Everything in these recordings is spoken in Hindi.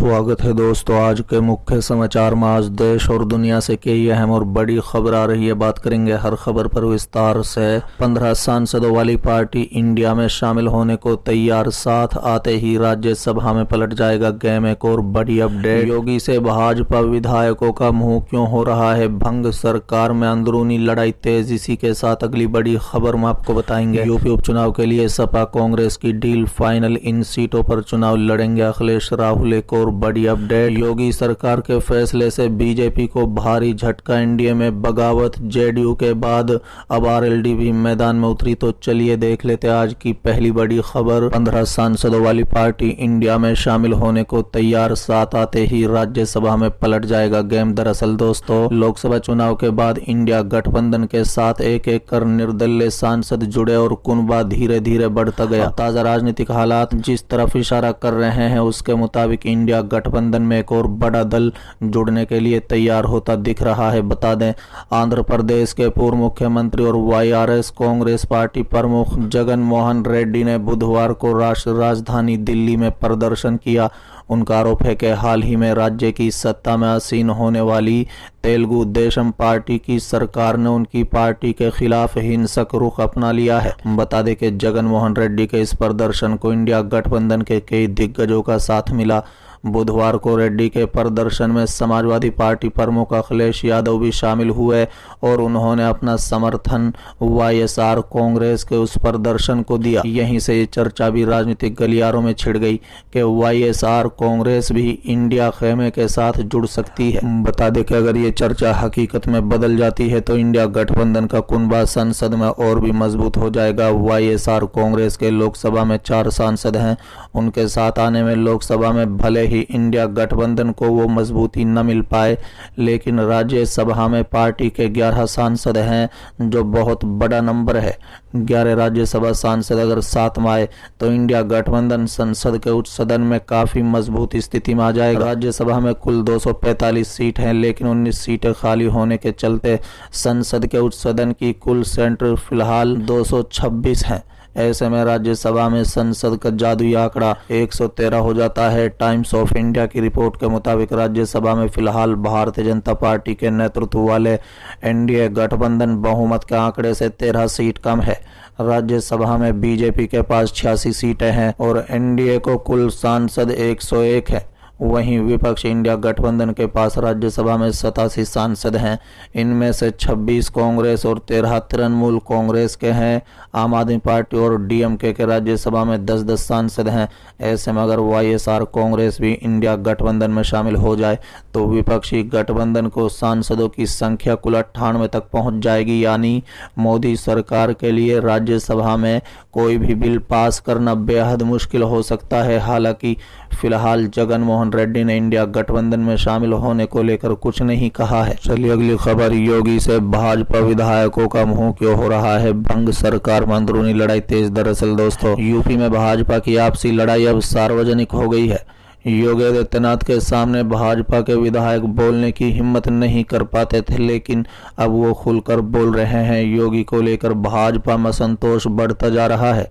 स्वागत है दोस्तों। आज के मुख्य समाचार में आज देश और दुनिया से कई अहम और बड़ी खबर आ रही है। बात करेंगे हर खबर पर विस्तार से। 15 सांसदों वाली पार्टी इंडिया में शामिल होने को तैयार, साथ आते ही राज्यसभा में पलट जाएगा गेम। एक और बड़ी अपडेट, योगी से भाजपा विधायकों का मुंह क्यों हो रहा है भंग, सरकार में अंदरूनी लड़ाई तेज। इसी के साथ अगली बड़ी खबर में आपको बताएंगे। यूपी उपचुनाव के लिए सपा कांग्रेस की डील फाइनल, इन सीटों पर चुनाव लड़ेंगे अखिलेश राहुल। एक और बड़ी अपडेट, योगी सरकार के फैसले से बीजेपी को भारी झटका, एनडीए में बगावत। जेडीयू के बाद अब आरएलडी भी मैदान में उतरी। तो चलिए देख लेते आज की पहली बड़ी खबर। 15 सांसदों वाली पार्टी इंडिया में शामिल होने को तैयार, साथ आते ही राज्यसभा में पलट जाएगा गेम। दरअसल दोस्तों, लोकसभा चुनाव के बाद इंडिया गठबंधन के साथ एक एक कर निर्दलीय सांसद जुड़े और कुनबा धीरे धीरे बढ़ता गया। ताजा राजनीतिक हालात जिस तरफ इशारा कर रहे हैं उसके मुताबिक इंडिया गठबंधन में एक और बड़ा दल जुड़ने के लिए तैयार होता दिख रहा है। बता दें, आंध्र प्रदेश के पूर्व मुख्यमंत्री और वाईआरएस कांग्रेस पार्टी प्रमुख जगन मोहन रेड्डी ने बुधवार को राष्ट्रीय राजधानी दिल्ली में प्रदर्शन किया। उनका आरोप है कि हाल ही में राज्य की सत्ता में आसीन होने वाली तेलुगु देशम पार्टी की सरकार ने उनकी पार्टी के खिलाफ हिंसक रुख अपना लिया है। बता दें कि जगन मोहन रेड्डी के इस प्रदर्शन को इंडिया गठबंधन के कई दिग्गजों का साथ मिला। बुधवार को रेड्डी के प्रदर्शन में समाजवादी पार्टी प्रमुख अखिलेश यादव भी शामिल हुए और उन्होंने अपना समर्थन वाईएसआर कांग्रेस के उस प्रदर्शन को दिया। यहीं से ये चर्चा भी राजनीतिक गलियारों में छिड़ गई कि वाईएसआर कांग्रेस भी इंडिया खेमे के साथ जुड़ सकती है। बता दें कि अगर ये चर्चा हकीकत में बदल जाती है तो इंडिया गठबंधन का कुनबा संसद में और भी मजबूत हो जाएगा। वाईएसआर कांग्रेस के लोकसभा में 4 सांसद हैं, उनके साथ आने में लोकसभा में भले ही इंडिया गठबंधन को वो मजबूती न मिल पाए, लेकिन राज्यसभा में पार्टी के 11 सांसद हैं, जो बहुत बड़ा नंबर है। 11 राज्यसभा सांसद अगर साथ में आए तो इंडिया गठबंधन संसद के उच्च सदन में काफी मजबूत स्थिति में आ जाएगा। राज्यसभा में कुल 245 सीट हैं, लेकिन 19 सीटें खाली होने के चलते संसद के उच्च सदन की कुल सीट फिलहाल 226 हैं। ऐसे में राज्यसभा में संसद का जादुई आंकड़ा 113 हो जाता है। टाइम्स ऑफ इंडिया की रिपोर्ट के मुताबिक राज्यसभा में फिलहाल भारतीय जनता पार्टी के नेतृत्व वाले एनडीए गठबंधन बहुमत के आंकड़े से 13 सीट कम है। राज्यसभा में बीजेपी के पास 86 सीटें हैं और एनडीए को कुल सांसद 101 है। वहीं विपक्ष इंडिया गठबंधन के पास राज्यसभा में 87 सांसद हैं, इनमें से 26 कांग्रेस और 13 तृणमूल कांग्रेस के हैं। आम आदमी पार्टी और डीएमके के राज्यसभा में 10-10 सांसद हैं। ऐसे में अगर वाईएसआर कांग्रेस भी इंडिया गठबंधन में शामिल हो जाए तो विपक्षी गठबंधन को सांसदों की संख्या कुल 98 तक पहुंच जाएगी। यानी मोदी सरकार के लिए राज्यसभा में कोई भी बिल पास करना बेहद मुश्किल हो सकता है। हालांकि फिलहाल जगन मोहन रेड्डी ने इंडिया गठबंधन में शामिल होने को लेकर कुछ नहीं कहा है। चलिए अगली खबर, योगी से भाजपा विधायकों का मुंह क्यों हो रहा है भंग, सरकार में अंदरूनी लड़ाई तेज। दरअसल दोस्तों, यूपी में भाजपा की आपसी लड़ाई अब सार्वजनिक हो गई है। योगी आदित्यनाथ के सामने भाजपा के विधायक बोलने की हिम्मत नहीं कर पाते थे, लेकिन अब वो खुलकर बोल रहे हैं। योगी को लेकर भाजपा में असंतोष बढ़ता जा रहा है।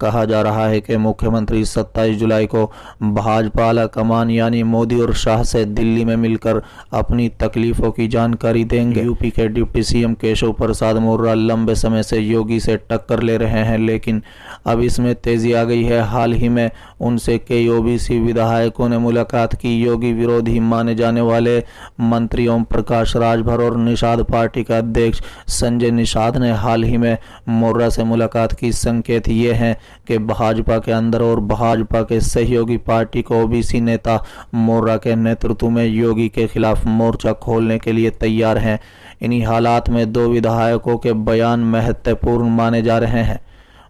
कहा जा रहा है कि मुख्यमंत्री 27 जुलाई को भाजपा आला कमान यानी मोदी और शाह से दिल्ली में मिलकर अपनी तकलीफों की जानकारी देंगे। यूपी के डिप्टी सीएम केशव प्रसाद मौर्य लंबे समय से योगी से टक्कर ले रहे हैं, लेकिन अब इसमें तेजी आ गई है। हाल ही में उनसे कई ओबीसी विधायकों ने मुलाकात की। योगी विरोधी माने जाने वाले मंत्री ओम प्रकाश राजभर और निषाद पार्टी का अध्यक्ष संजय निषाद ने हाल ही में मौर्य से मुलाकात की। संकेत ये हैं कि भाजपा के अंदर और भाजपा के सहयोगी पार्टी को ओबीसी नेता मौर्य के नेतृत्व में योगी के खिलाफ मोर्चा खोलने के लिए तैयार हैं। इन्हीं हालात में 2 विधायकों के बयान महत्वपूर्ण माने जा रहे हैं।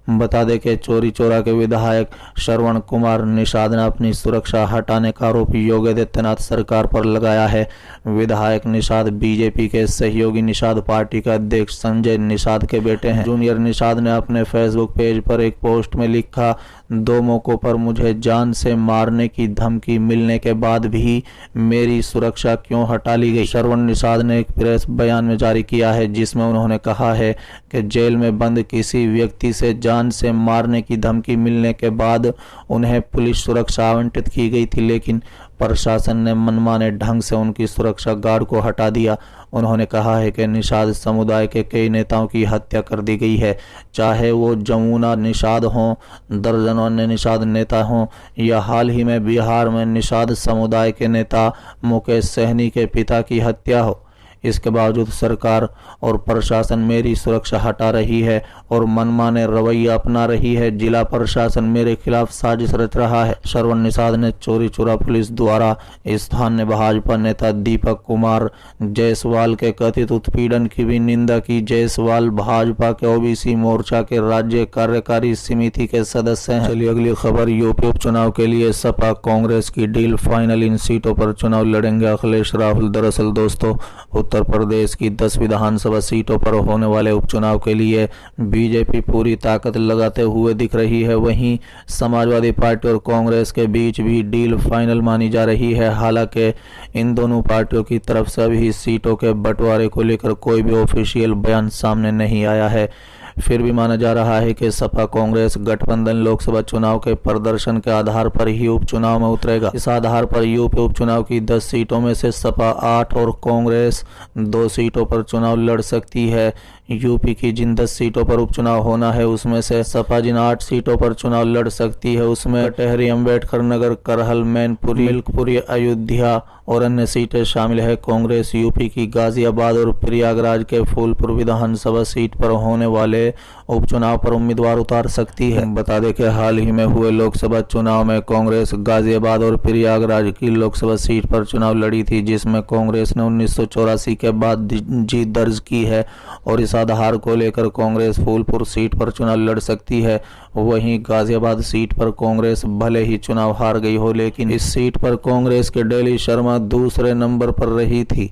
बता दें कि चौरी चौरा के विधायक श्रवण कुमार निषाद ने अपनी सुरक्षा हटाने का आरोप योगी आदित्यनाथ सरकार पर लगाया है। विधायक निषाद बीजेपी के सहयोगी निषाद पार्टी का अध्यक्ष संजय निषाद के बेटे हैं। जूनियर निषाद ने अपने फेसबुक पेज पर एक पोस्ट में लिखा, 2 मौकों पर मुझे जान से मारने की धमकी मिलने के बाद भी मेरी सुरक्षा क्यों हटा ली गई। श्रवण निषाद ने एक प्रेस बयान में जारी किया है, जिसमें उन्होंने कहा है कि जेल में बंद किसी व्यक्ति से जान से मारने की धमकी मिलने के बाद उन्हें पुलिस सुरक्षा आवंटित की गई थी, लेकिन प्रशासन ने मनमाने ढंग से उनकी सुरक्षा गार्ड को हटा दिया। उन्होंने कहा है कि निषाद समुदाय के कई नेताओं की हत्या कर दी गई है, चाहे वो जमुना निषाद हों, दर्जनों अन्य निषाद नेता हों, या हाल ही में बिहार में निषाद समुदाय के नेता मुकेश सहनी के पिता की हत्या हो। इसके बावजूद सरकार और प्रशासन मेरी सुरक्षा हटा रही है और मनमाने रवैया अपना रही है। जिला प्रशासन मेरे खिलाफ साजिश रच रहा है। श्रवण निषाद ने चोरी चोरा पुलिस द्वारा स्थानीय भाजपा नेता दीपक कुमार जायसवाल के कथित उत्पीड़न की भी निंदा की। जायसवाल भाजपा के ओबीसी मोर्चा के राज्य कार्यकारी समिति के सदस्य हैं। चलिए अगली खबर, यूपी उपचुनाव के लिए सपा कांग्रेस की डील फाइनल, इन सीटों पर चुनाव लड़ेंगे अखिलेश राहुल। दरअसल दोस्तों, उत्तर प्रदेश की 10 विधानसभा सीटों पर होने वाले उपचुनाव के लिए बीजेपी पूरी ताकत लगाते हुए दिख रही है। वहीं समाजवादी पार्टी और कांग्रेस के बीच भी डील फाइनल मानी जा रही है। हालांकि इन दोनों पार्टियों की तरफ से अभी सीटों के बंटवारे को लेकर कोई भी ऑफिशियल बयान सामने नहीं आया है। फिर भी माना जा रहा है कि सपा कांग्रेस गठबंधन लोकसभा चुनाव के प्रदर्शन के आधार पर ही उपचुनाव में उतरेगा। इस आधार पर यूपी उपचुनाव की 10 सीटों में से सपा 8 और कांग्रेस 2 सीटों पर चुनाव लड़ सकती है। यूपी की जिन 10 सीटों पर उपचुनाव होना है उसमें से सपा जिन 8 सीटों पर चुनाव लड़ सकती है उसमें कटहरी, अम्बेडकर नगर, करहल, मैनपुरी, मिल्कपुरी, अयोध्या और अन्य सीटें शामिल है। कांग्रेस यूपी की गाजियाबाद और प्रयागराज के फूलपुर विधानसभा सीट पर होने वाले उपचुनाव पर उम्मीदवार उतार सकती है। बता दें कि हाल ही में हुए लोकसभा चुनाव में कांग्रेस गाजियाबाद और प्रयागराज की लोकसभा सीट पर चुनाव लड़ी थी, जिसमें कांग्रेस ने 1984 के बाद जीत दर्ज की है और इस आधार को लेकर कांग्रेस फूलपुर सीट पर चुनाव लड़ सकती है। वहीं गाजियाबाद सीट पर कांग्रेस भले ही चुनाव हार गई हो, लेकिन इस सीट पर कांग्रेस के डेली शर्मा दूसरे नंबर पर रही थी।